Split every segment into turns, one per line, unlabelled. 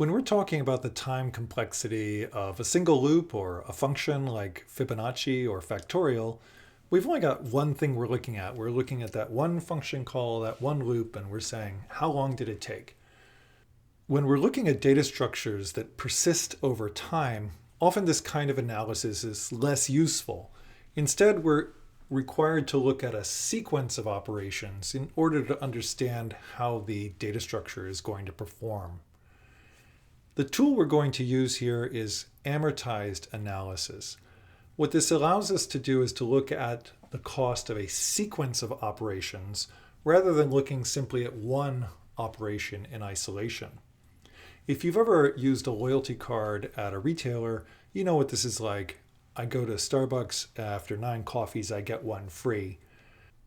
When we're talking about the time complexity of a single loop or a function like Fibonacci or factorial, we've only got one thing we're looking at. We're looking at that one function call, that one loop, and we're saying, how long did it take? When we're looking at data structures that persist over time, often this kind of analysis is less useful. Instead, we're required to look at a sequence of operations in order to understand how the data structure is going to perform. The tool we're going to use here is Amortized Analysis. What this allows us to do is to look at the cost of a sequence of operations rather than looking simply at one operation in isolation. If you've ever used a loyalty card at a retailer, you know what this is like. I go to Starbucks, after 9 coffees, I get one free.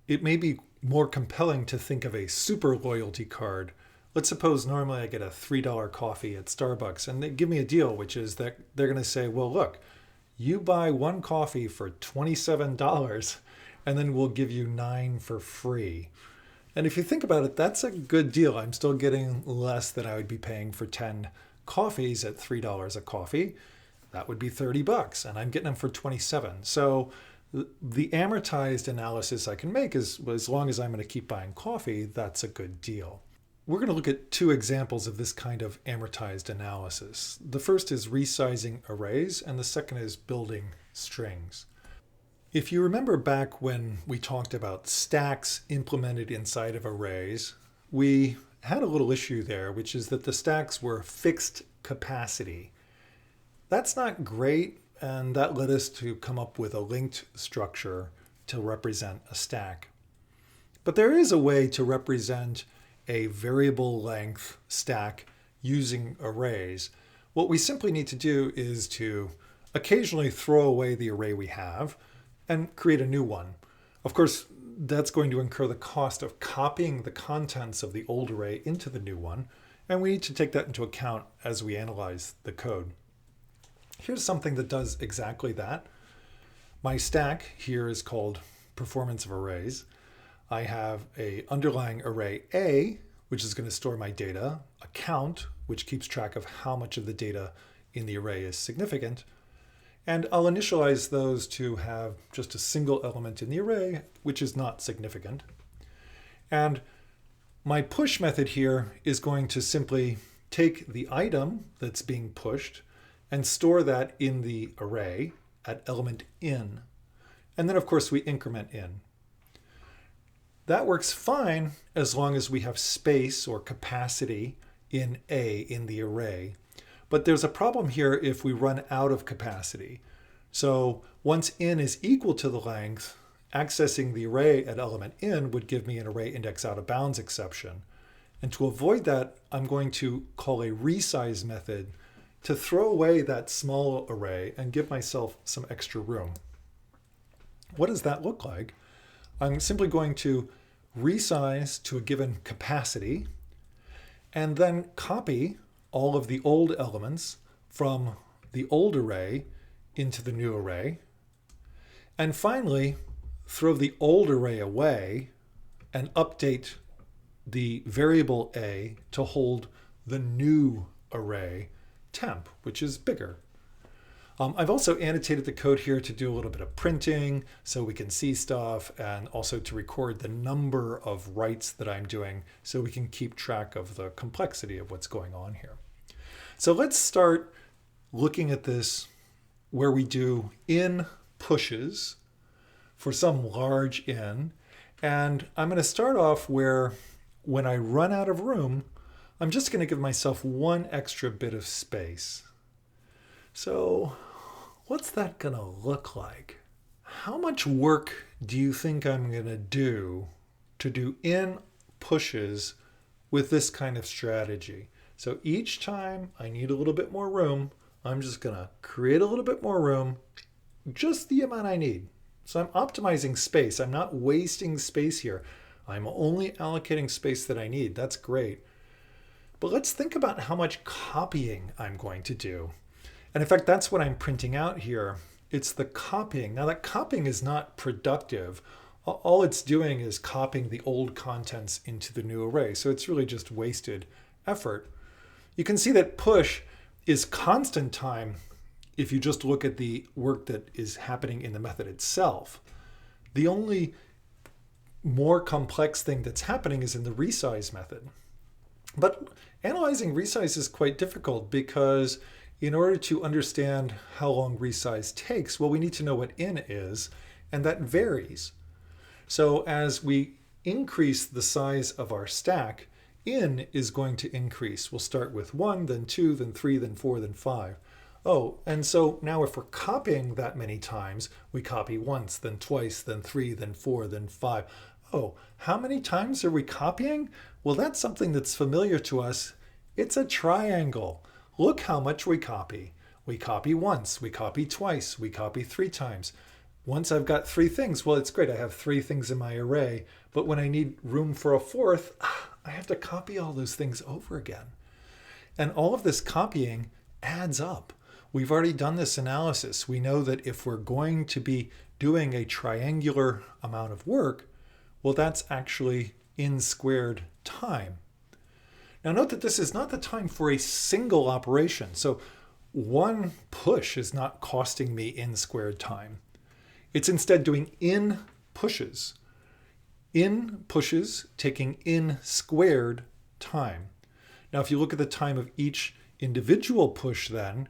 It may be more compelling to think of a super loyalty card. Let's suppose normally I get a $3 coffee at Starbucks and they give me a deal, which is that they're going to say, well, look, you buy one coffee for $27 and then we'll give you 9 for free. And if you think about it, that's a good deal. I'm still getting less than I would be paying for 10 coffees at $3 a coffee. That would be $30 and I'm getting them for 27. So the amortized analysis I can make is, as long as I'm going to keep buying coffee, that's a good deal. We're going to look at 2 examples of this kind of amortized analysis. The first is resizing arrays, and the second is building strings. If you remember back when we talked about stacks implemented inside of arrays, we had a little issue there, which is that the stacks were fixed capacity. That's not great, and that led us to come up with a linked structure to represent a stack. But there is a way to represent a variable length stack using arrays. What we simply need to do is to occasionally throw away the array we have and create a new one. Of course, that's going to incur the cost of copying the contents of the old array into the new one, and we need to take that into account as we analyze the code. Here's something that does exactly that. My stack here is called performance of arrays. I have an underlying array A, which is going to store my data, a count, which keeps track of how much of the data in the array is significant, and I'll initialize those to have just a single element in the array, which is not significant. And my push method here is going to simply take the item that's being pushed and store that in the array at element in. And then, of course, we increment in. That works fine as long as we have space or capacity in A in the array. But there's a problem here if we run out of capacity. So once in is equal to the length, accessing the array at element in would give me an array index out of bounds exception. And to avoid that, I'm going to call a resize method to throw away that small array and give myself some extra room. What does that look like? I'm simply going to resize to a given capacity and then copy all of the old elements from the old array into the new array. And finally, throw the old array away and update the variable A to hold the new array temp, which is bigger. I've also annotated the code here to do a little bit of printing so we can see stuff, and also to record the number of writes that I'm doing so we can keep track of the complexity of what's going on here. So let's start looking at this where we do in pushes for some large in. And I'm going to start off where when I run out of room, I'm just going to give myself one extra bit of space. So what's that going to look like? How much work do you think I'm going to do in pushes with this kind of strategy? So each time I need a little bit more room, I'm just going to create a little bit more room, just the amount I need. So I'm optimizing space. I'm not wasting space here. I'm only allocating space that I need. That's great. But let's think about how much copying I'm going to do. And in fact, that's what I'm printing out here. It's the copying. Now that copying is not productive. All it's doing is copying the old contents into the new array. So it's really just wasted effort. You can see that push is constant time if you just look at the work that is happening in the method itself. The only more complex thing that's happening is in the resize method. But analyzing resize is quite difficult because in order to understand how long resize takes, well, we need to know what in is, and that varies. So as we increase the size of our stack, in is going to increase. We'll start with 1, then 2, then 3, then 4, then 5. Oh, and so now if we're copying that many times, we copy once, then twice, then 3, then 4, then 5. Oh, how many times are we copying? Well, that's something that's familiar to us. It's a triangle. Look how much we copy. We copy once, we copy twice, we copy 3 times. Once I've got 3 things, well, it's great. I have 3 things in my array, but when I need room for a 4th, I have to copy all those things over again. And all of this copying adds up. We've already done this analysis. We know that if we're going to be doing a triangular amount of work, well, that's actually in squared time. Now note that this is not the time for a single operation. So one push is not costing me in squared time. It's instead doing in pushes. In pushes taking in squared time. Now if you look at the time of each individual push then,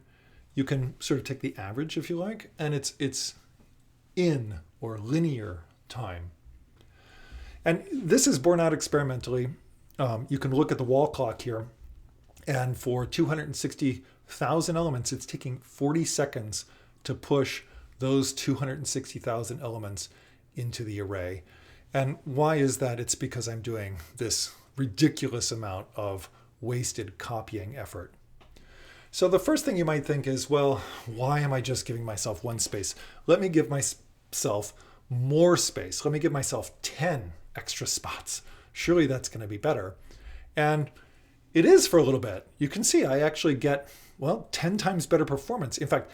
you can sort of take the average if you like, and it's in or linear time. And this is borne out experimentally. You can look at the wall clock here, and for 260,000 elements, it's taking 40 seconds to push those 260,000 elements into the array. And why is that? It's because I'm doing this ridiculous amount of wasted copying effort. So the first thing you might think is, well, why am I just giving myself 1 space? Let me give myself more space. Let me give myself 10 extra spots. Surely that's going to be better. And it is for a little bit. You can see I actually get, well, 10 times better performance. In fact,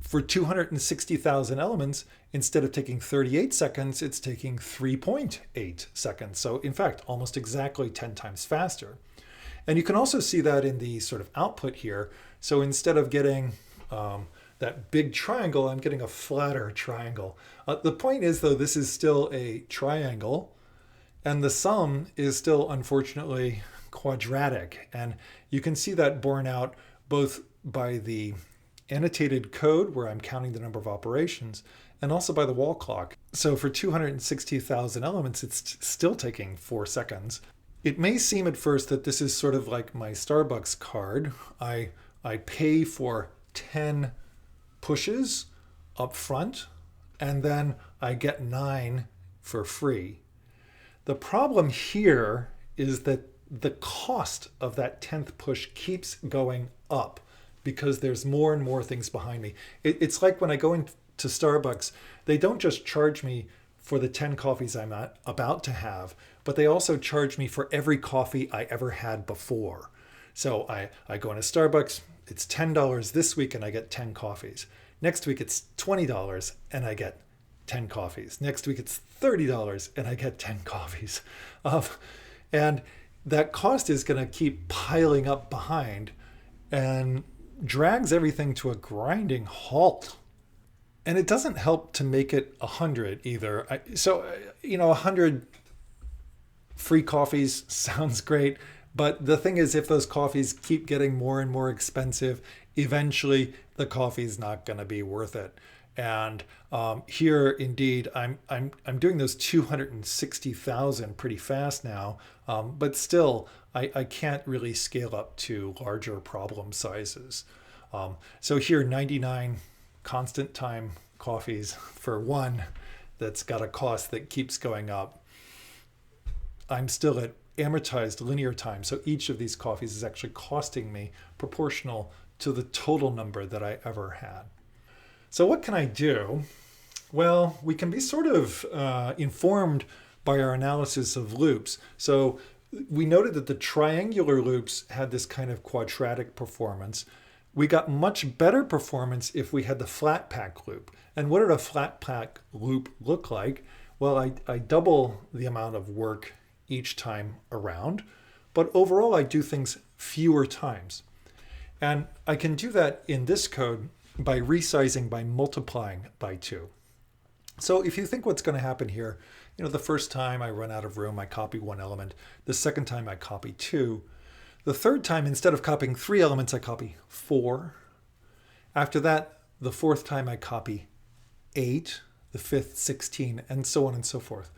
for 260,000 elements, instead of taking 38 seconds, it's taking 3.8 seconds. So in fact, almost exactly 10 times faster. And you can also see that in the sort of output here. So instead of getting that big triangle, I'm getting a flatter triangle. The point is, though, this is still a triangle, and the sum is still, unfortunately, quadratic. And you can see that borne out both by the annotated code, where I'm counting the number of operations, and also by the wall clock. So for 260,000 elements, it's still taking 4 seconds. It may seem at first that this is sort of like my Starbucks card. I pay for 10 pushes up front, and then I get 9 for free. The problem here is that the cost of that 10th push keeps going up because there's more and more things behind me. It's like when I go into Starbucks, they don't just charge me for the 10 coffees I'm about to have, but they also charge me for every coffee I ever had before. So I go into Starbucks, it's $10 this week and I get 10 coffees. Next week it's $20 and I get 10 coffees. Next week it's $30 and I get 10 coffees. And that cost is going to keep piling up behind and drags everything to a grinding halt. And it doesn't help to make it 100 either. 100 free coffees sounds great. But the thing is, if those coffees keep getting more and more expensive, eventually the coffee's not going to be worth it. And here, indeed, I'm doing those 260,000 pretty fast now, but still, I can't really scale up to larger problem sizes. So here, 99 constant time coffees for one that's got a cost that keeps going up. I'm still at amortized linear time, so each of these coffees is actually costing me proportional to the total number that I ever had. So what can I do? Well, we can be sort of informed by our analysis of loops. So we noted that the triangular loops had this kind of quadratic performance. We got much better performance if we had the flat pack loop. And what did a flat pack loop look like? Well, I double the amount of work each time around, but overall I do things fewer times. And I can do that in this code by resizing by multiplying by 2. So if you think what's going to happen here, the first time I run out of room, I copy one element. The second time I copy 2. The third time, instead of copying 3 elements, I copy 4. After that, the fourth time I copy 8, the fifth 16, and so on and so forth.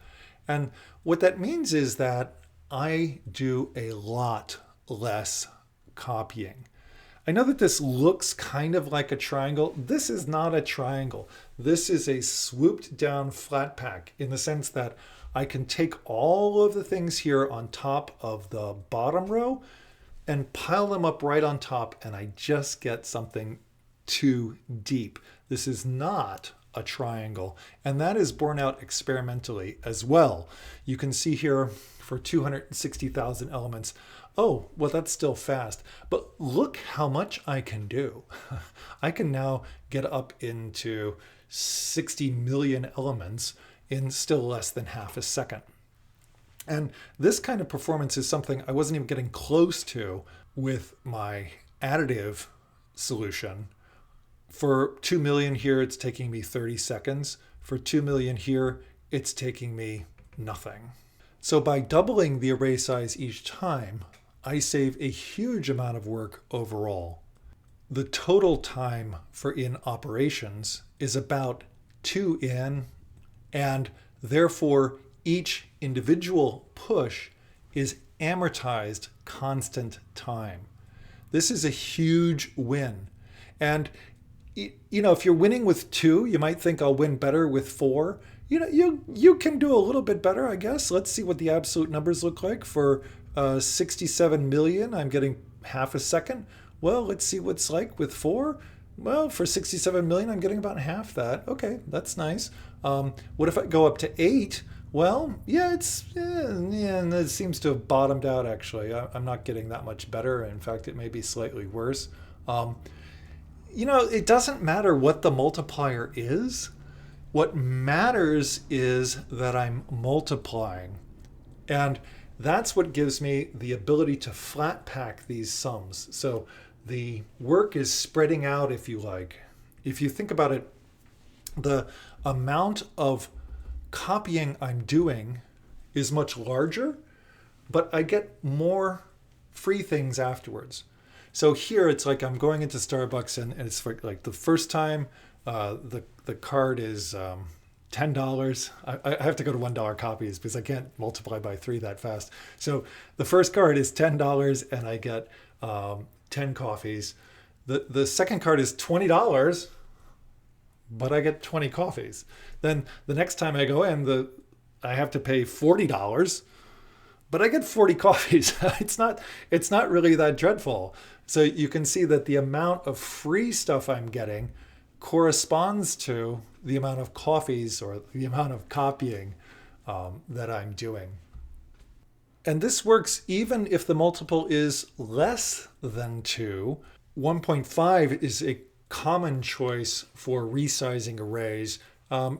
And what that means is that I do a lot less copying. I know that this looks kind of like a triangle. This is not a triangle. This is a swooped down flat pack in the sense that I can take all of the things here on top of the bottom row and pile them up right on top, and I just get something too deep. This is not a triangle, and that is borne out experimentally as well. You can see here for 260,000 elements, oh, well, that's still fast, but look how much I can do. I can now get up into 60 million elements in still less than half a second. And this kind of performance is something I wasn't even getting close to with my additive solution. For 2 million here, it's taking me 30 seconds. For 2 million here, it's taking me nothing. So by doubling the array size each time, I save a huge amount of work overall. The total time for in operations is about 2 in, and therefore each individual push is amortized constant time. This is a huge win. And if you're winning with 2, you might think I'll win better with 4. You can do a little bit better, I guess. Let's see what the absolute numbers look like. For 67 million, I'm getting half a second. Well, let's see what's like with 4. Well, for 67 million, I'm getting about half that. Okay, that's nice. What if I go up to 8? Well, yeah, it seems to have bottomed out, actually. I'm not getting that much better. In fact, it may be slightly worse. It doesn't matter what the multiplier is. What matters is that I'm multiplying. And that's what gives me the ability to flat pack these sums. So the work is spreading out, if you like. If you think about it, the amount of copying I'm doing is much larger, but I get more free things afterwards. So here it's like I'm going into Starbucks and it's like the first time the card is $10. I have to go to $1 copies because I can't multiply by 3 that fast. So the first card is $10 and I get 10 coffees. The second card is $20, but I get 20 coffees. Then the next time I go in, I have to pay $40, but I get 40 coffees. It's not really that dreadful. So you can see that the amount of free stuff I'm getting corresponds to the amount of coffees or the amount of copying that I'm doing. And this works even if the multiple is less than 2. 1.5 is a common choice for resizing arrays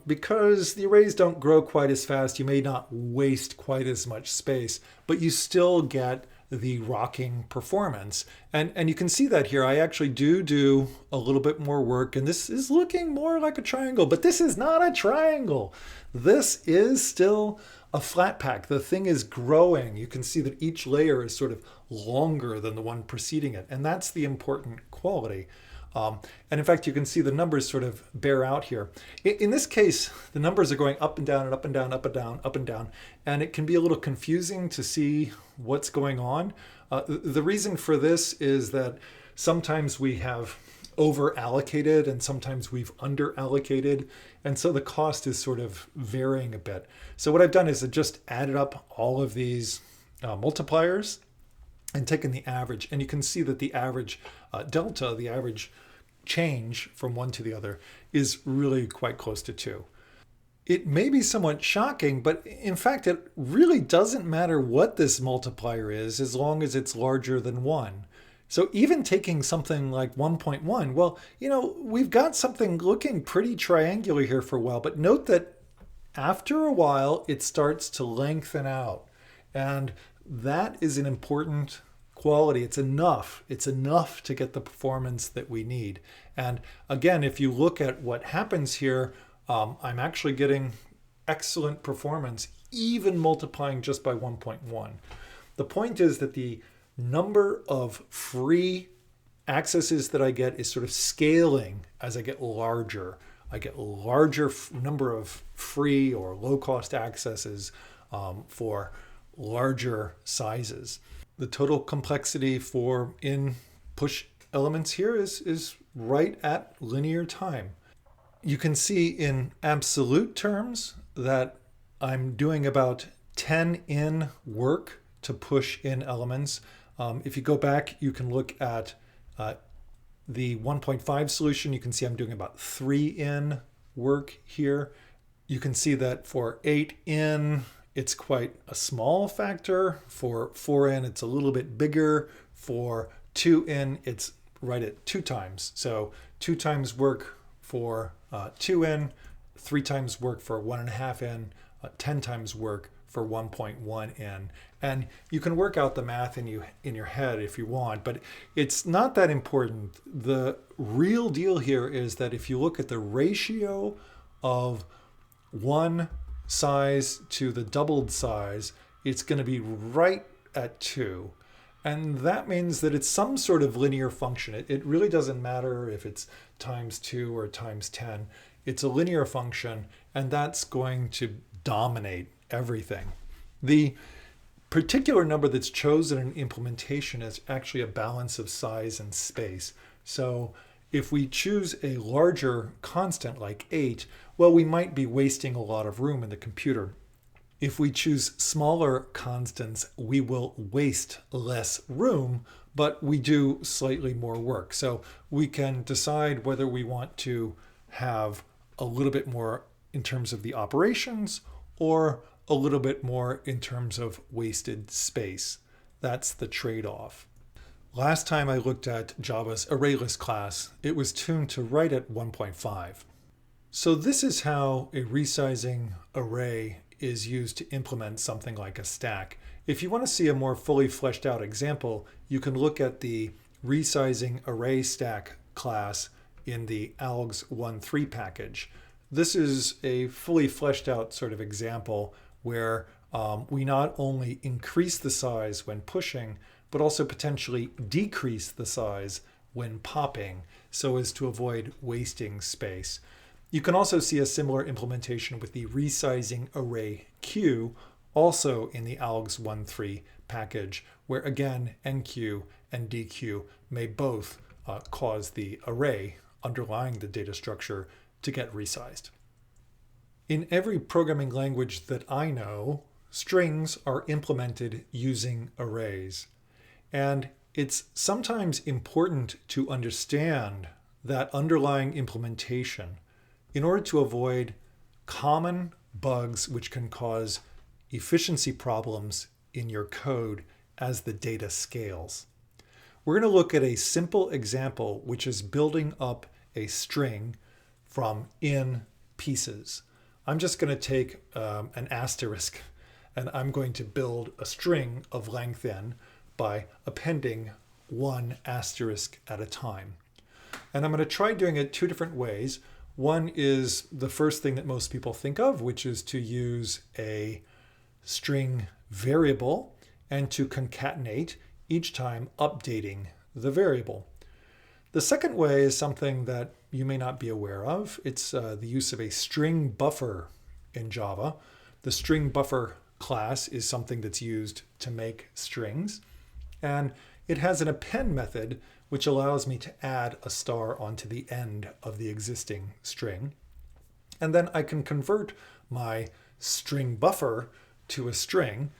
because the arrays don't grow quite as fast. You may not waste quite as much space, but you still get the rocking performance. And you can see that here. I actually do a little bit more work, and this is looking more like a triangle, but this is not a triangle. This is still a flat pack. The thing is growing. You can see that each layer is sort of longer than the one preceding it, and that's the important quality. And in fact, you can see the numbers sort of bear out here. In this case, the numbers are going up and down and up and down, up and down, up and down. And it can be a little confusing to see what's going on. The reason for this is that sometimes we have over allocated and sometimes we've under allocated. And so the cost is sort of varying a bit. So what I've done is I just added up all of these multipliers and taken the average. And you can see that the average delta, the average change from one to the other, is really quite close to 2. It may be somewhat shocking, but in fact, it really doesn't matter what this multiplier is as long as it's larger than 1. So even taking something like 1.1, well, we've got something looking pretty triangular here for a while, but note that after a while, it starts to lengthen out. And that is an important quality. It's enough. It's enough to get the performance that we need. And again, if you look at what happens here, I'm actually getting excellent performance, even multiplying just by 1.1. The point is that the number of free accesses that I get is sort of scaling as I get larger. I get larger number of free or low-cost accesses for larger sizes. The total complexity for in push elements here is right at linear time. You can see in absolute terms that I'm doing about 10 in work to push in elements. If you go back, you can look at the 1.5 solution. You can see I'm doing about 3 in work here. You can see that for 8 in, it's quite a small factor. For 4 in, it's a little bit bigger. For 2 in, it's right at 2 times. So 2 times work for 2 in, 3 times work for 1.5 in, 10 times work for 1.1 in. And you can work out the math in your head if you want, but it's not that important. The real deal here is that if you look at the ratio of one size to the doubled size, it's going to be right at 2. And that means that it's some sort of linear function. It really doesn't matter if it's times 2 or times 10. It's a linear function, and that's going to dominate everything. The particular number that's chosen in implementation is actually a balance of size and space. So if we choose a larger constant like 8, well, we might be wasting a lot of room in the computer. If we choose smaller constants, we will waste less room, but we do slightly more work. So we can decide whether we want to have a little bit more in terms of the operations or a little bit more in terms of wasted space. That's the trade-off. Last time I looked at Java's ArrayList class, it was tuned to right at 1.5. So this is how a resizing array is used to implement something like a stack. If you want to see a more fully fleshed out example, you can look at the resizing array stack class in the algs 1.3 package. This is a fully fleshed out sort of example where we not only increase the size when pushing, but also potentially decrease the size when popping so as to avoid wasting space. You can also see a similar implementation with the resizing array queue, also in the algs 1.3 package, where again, enqueue and dequeue may both cause the array underlying the data structure to get resized. In every programming language that I know, strings are implemented using arrays. And it's sometimes important to understand that underlying implementation in order to avoid common bugs which can cause efficiency problems in your code as the data scales. We're going to look at a simple example, which is building up a string from in pieces. I'm just going to take an asterisk, and I'm going to build a string of length n by appending one asterisk at a time. And I'm going to try doing it 2 different ways. One is the first thing that most people think of, which is to use a string variable and to concatenate each time updating the variable. The second way is something that you may not be aware of. It's the use of a string buffer in Java. The string buffer class is something that's used to make strings. And it has an append method which allows me to add a star onto the end of the existing string. And then I can convert my string buffer to a string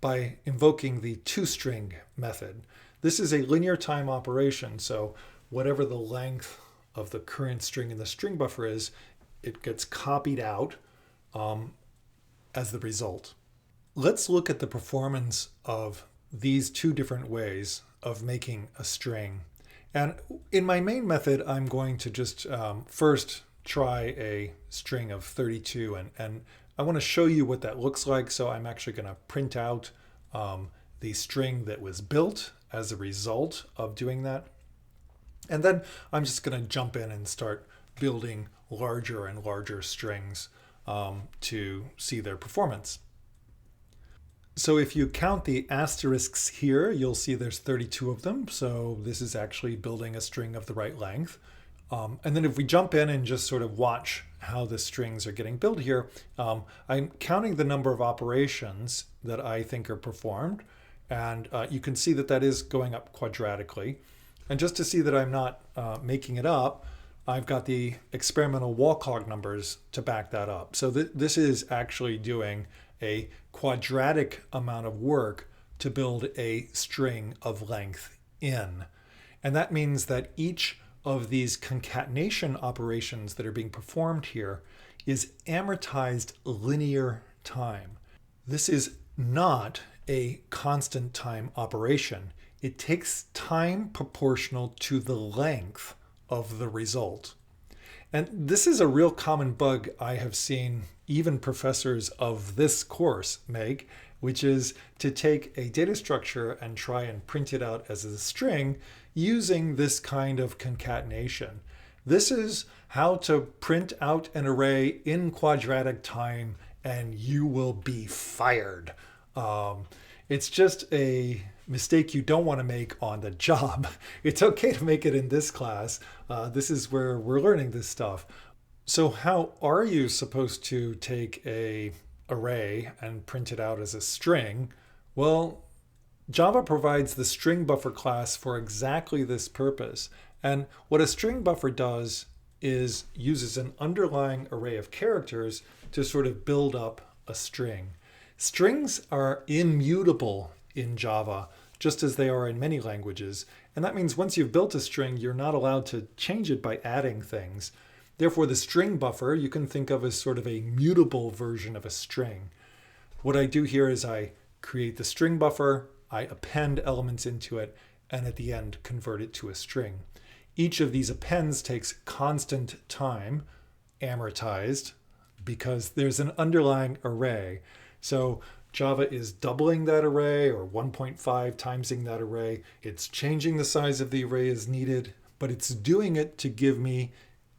by invoking the toString method. This is a linear time operation, so whatever the length of the current string in the string buffer is, it gets copied out as the result. Let's look at the performance of these 2 different ways of making a string. And in my main method, I'm going to just first try a string of 32, and I want to show you what that looks like. So I'm actually going to print out the string that was built as a result of doing that. And then I'm just going to jump in and start building larger and larger strings to see their performance. So if you count the asterisks here, you'll see there's 32 of them. So this is actually building a string of the right length. And then if we jump in and just sort of watch how the strings are getting built here, I'm counting the number of operations that I think are performed. And you can see that that is going up quadratically. And just to see that I'm not making it up, I've got the experimental walk log numbers to back that up. So this is actually doing a quadratic amount of work to build a string of length in. And that means that each of these concatenation operations that are being performed here is amortized linear time. This is not a constant time operation. It takes time proportional to the length of the result. And this is a real common bug I have seen even professors of this course make, which is to take a data structure and try and print it out as a string using this kind of concatenation. This is how to print out an array in quadratic time and you will be fired. It's just a mistake you don't want to make on the job. It's okay to make it in this class. This is where we're learning this stuff. So how are you supposed to take a array and print it out as a string? Well, Java provides the string buffer class for exactly this purpose. And what a string buffer does is uses an underlying array of characters to sort of build up a string. Strings are immutable in Java, just as they are in many languages. And that means once you've built a string, you're not allowed to change it by adding things. Therefore, the string buffer you can think of as sort of a mutable version of a string. What I do here is I create the string buffer, I append elements into it, and at the end convert it to a string. Each of these appends takes constant time, amortized, because there's an underlying array. So Java is doubling that array or 1.5 timesing that array. It's changing the size of the array as needed, but it's doing it to give me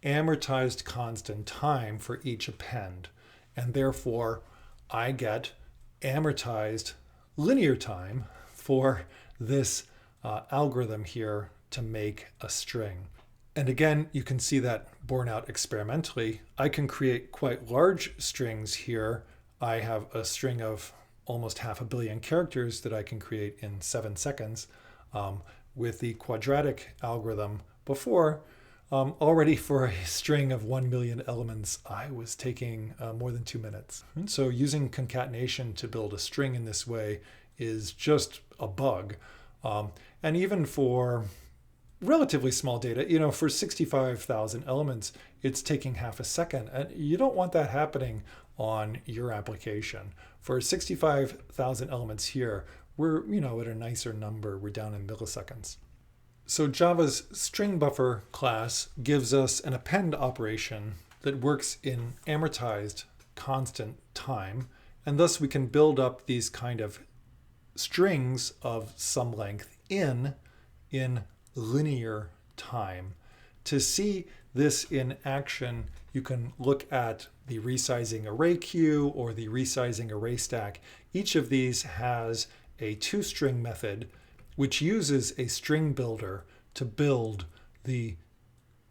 amortized constant time for each append. And therefore, I get amortized linear time for this algorithm here to make a string. And again, you can see that borne out experimentally. I can create quite large strings here. I have a string of almost 500 million characters that I can create in 7 seconds. With the quadratic algorithm before, already for a string of 1 million elements, I was taking more than 2 minutes. And so using concatenation to build a string in this way is just a bug. And even for relatively small data, for 65,000 elements, it's taking half a second. And you don't want that happening on your application. For 65,000 elements here, we're at a nicer number. We're down in milliseconds. So Java's string buffer class gives us an append operation that works in amortized constant time. And thus we can build up these kind of strings of some length in linear time. To see this in action, you can look at the resizing array queue or the resizing array stack. Each of these has a toString method which uses a string builder to build the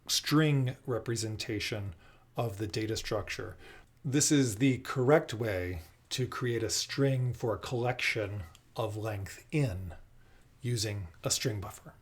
string representation of the data structure. This is the correct way to create a string for a collection of length in using a string buffer.